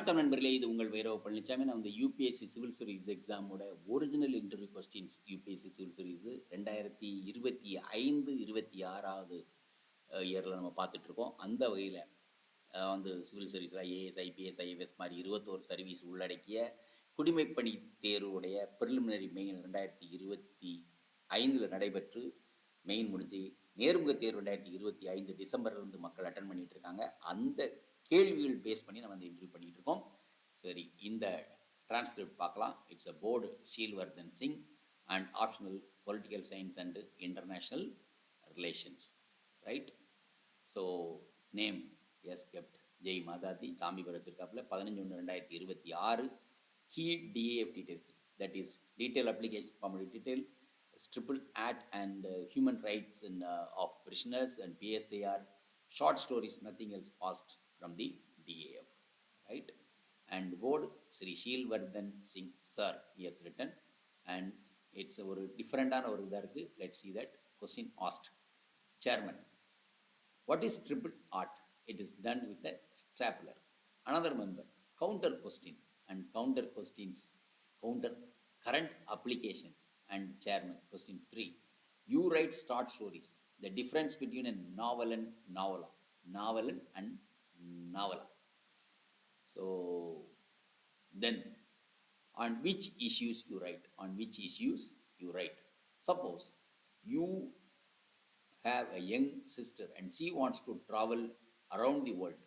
வணக்கம் நண்பர்களே, இது உங்கள் வைரவ பழனிசாமி. நான் இந்த யூபிஎஸ்சி சிவில் சர்வீஸ் எக்ஸாமோட original interview questions UPSC civil service 2025 26வது இயரில் நம்ம பார்த்துட்ருக்கோம். அந்த வகையில் வந்து சிவில் சர்வீஸில் ஏஎஸ் ஐபிஎஸ் ஐஎஃப்எஸ் மாதிரி 21 சர்வீஸ் உள்ளடக்கிய குடிமைப்பணி தேர்வுடைய ப்ரிலிமினரி மெயின் 2025 நடைபெற்று மெயின் முடிஞ்சு நேர்முக தேர்வு 2025 டிசம்பர்லேருந்து மக்கள் அட்டன் பண்ணிகிட்டு இருக்காங்க. அந்த கேள்விகள் பேஸ் பண்ணி நம்ம வந்து இன்டர்வியூ பண்ணிகிட்டு இருக்கோம். சரி, இந்த டிரான்ஸ்கிரிப்ட் பார்க்கலாம். It's a board Sheelvardhan Singh and optional political science and international relations, right? So name is kept Jai Matadi, சாமி பேர் வச்சிருக்காப்புல. 15/1/2026 கீ DAF details, that is detail application form detail, triple act and human rights in, of prisoners and PSIR, short stories, nothing else asked from the DAF, right? And board Sri Shilvardhan Singh sir, he has written, and it's a different or idha. Let's see that question asked. Chairman, what is triple art? It is done with a stapler. Another member, counter question and counter questions, counter current applications. And chairman, question 3, you write short stories. The difference between a novel and novella. Novel and novella. So then, on which issues you write? On which issues you write? Suppose you have a young sister and she wants to travel around the world.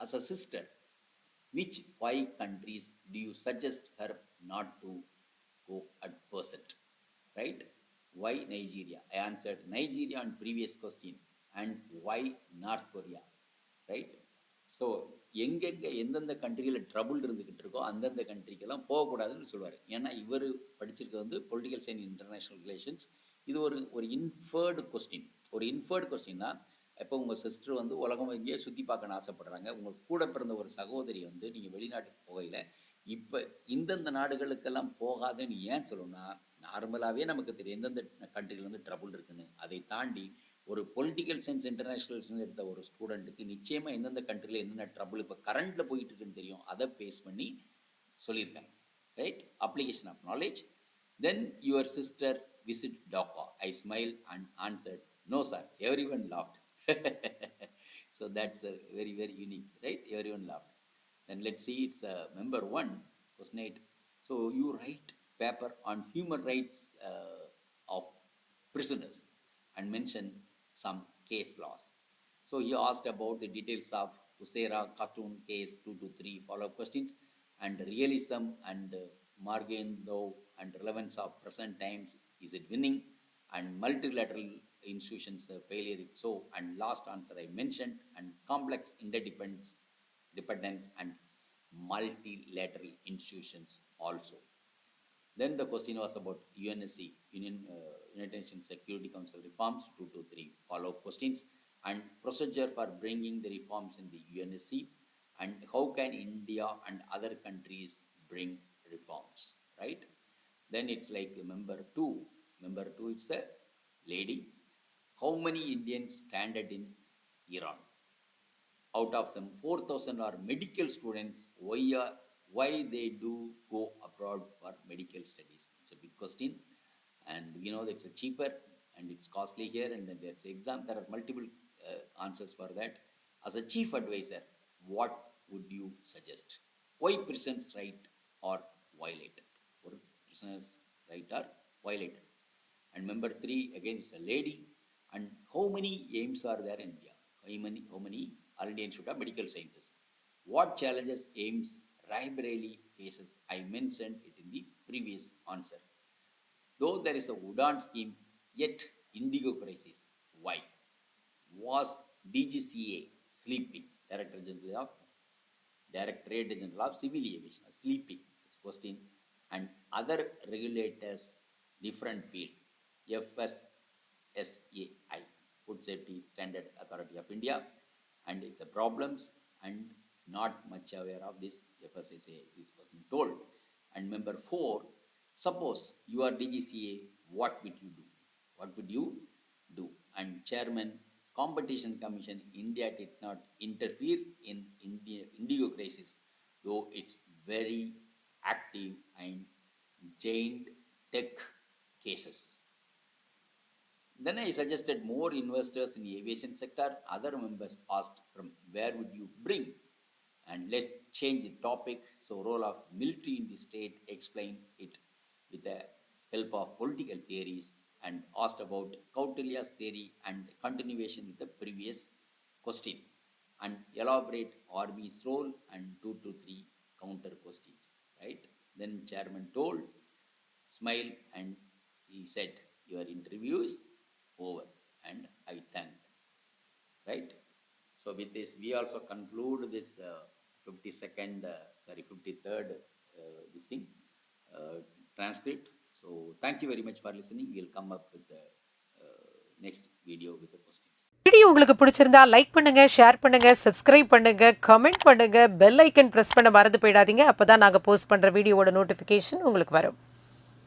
As a sister, which 5 countries do you suggest her not to go at present? Right? Why Nigeria? I answered Nigeria on previous question. And why North Korea? Right? So எங்கெங்கே எந்தெந்த கண்ட்ரியில் trouble இருந்துக்கிட்டு இருக்கோ அந்தந்த கண்ட்ரிக்கெல்லாம் போகக்கூடாதுன்னு சொல்லுவார். ஏன்னா இவர் படிச்சிருக்கிறது வந்து பொலிட்டிக்கல் சயின்ஸ் இன்டர்நேஷ்னல் ரிலேஷன்ஸ். இது ஒரு இன்ஃபர்டு கொஸ்டின். ஒரு இன்ஃபர்டு கொஸ்டின்னா, இப்போ உங்கள் சிஸ்டர் வந்து உலகம் எங்கேயோ சுற்றி பார்க்கணுன்னு ஆசைப்படுறாங்க. உங்கள் கூட பிறந்த ஒரு சகோதரி வந்து நீங்கள் வெளிநாட்டுக்கு போகையில் இப்போ இந்தந்த நாடுகளுக்கெல்லாம் போகாதுன்னு ஏன் சொல்லணும்னா, நார்மலாகவே நமக்கு தெரியும் எந்தெந்த கண்ட்ரியில் வந்து ட்ரபுள் இருக்குன்னு. அதை தாண்டி ஒரு பொலிட்டிக்கல் சயின்ஸ் இன்டர்நேஷ்னல் எடுத்த ஒரு ஸ்டூடெண்ட்டுக்கு நிச்சயமாக எந்தெந்த கண்ட்ரியில் என்னென்ன ட்ரபுள் இப்போ கரண்ட்டில் போயிட்டு இருக்குன்னு தெரியும். அதை பேஸ் பண்ணி சொல்லியிருக்காங்க, right? Application of knowledge. Then your sister visit Dhaka. I smile and answered, no sir, every one laughed. So that's very very unique, right? Every one laughed. Then let's see, it's member 1, question 8. So you write paper on human rights of prisoners and mention some case laws. So he asked about the details of Usera cartoon case 223 follow-up questions, and realism and Margendo and relevance of present times, is it winning, and multilateral institutions failure it so, and last answer I mentioned, and complex interdependence and multilateral institutions also. Then the question was about UNSC, United Nations Security Council reforms 223 follow-up questions, and procedure for bringing the reforms in the UNSC, and how can India and other countries bring reforms, right? Then it's like member 2, it's a lady. How many Indians stranded in Iran? Out of them, 4,000 are medical students. Why they do go abroad for medical studies? It's a big question, and we know that it's cheaper and it's costly here, and then there's exam. There are multiple answers for that. As a chief advisor, what would you suggest? Why prisoners' right are violated? Or prisoners' right are violated? And member 3, again, it's a lady. And how many aims are there in India? How many all Indians should have medical sciences? What challenges aims Raebareli faces? I mentioned it in the previous answer. Though there is a Udan scheme, yet Indigo crisis. Why? Was DGCA sleeping? Directorate General of Civil Aviation sleeping? It's question. And other regulators, different field. FSSAI, Food Safety Standard Authority of India, and it's a problems and not much aware of this FSSAI, this person told. And member 4, suppose you are DGCA, what would you do? What would you do? And chairman, Competition Commission, India did not interfere in Indigo crisis though it's very active and giant tech cases. Then I suggested more investors in the aviation sector. Other members asked from where would you bring? And let's change the topic. So role of military in the state, explain it with the help of political theories, and asked about Kautilya's theory and continuation with the previous question, and elaborate army's role and 2 to 3 counter questions, right? Then chairman told, smile, and he said, your interview is over, and I thanked, right? So with this, we also conclude this 53rd this thing, transcript. So thank you very much for listening. We'll come up with the next video with the questions. Video உங்களுக்கு பிடிச்சிருந்தா like பண்ணுங்க, share பண்ணுங்க, subscribe பண்ணுங்க, comment பண்ணுங்க, bell icon press பண்ண மறந்து போயிடாதீங்க. அப்பதான் நாங்க போஸ்ட் பண்ற வீடியோவோட நோட்டிபிகேஷன் உங்களுக்கு வரும்.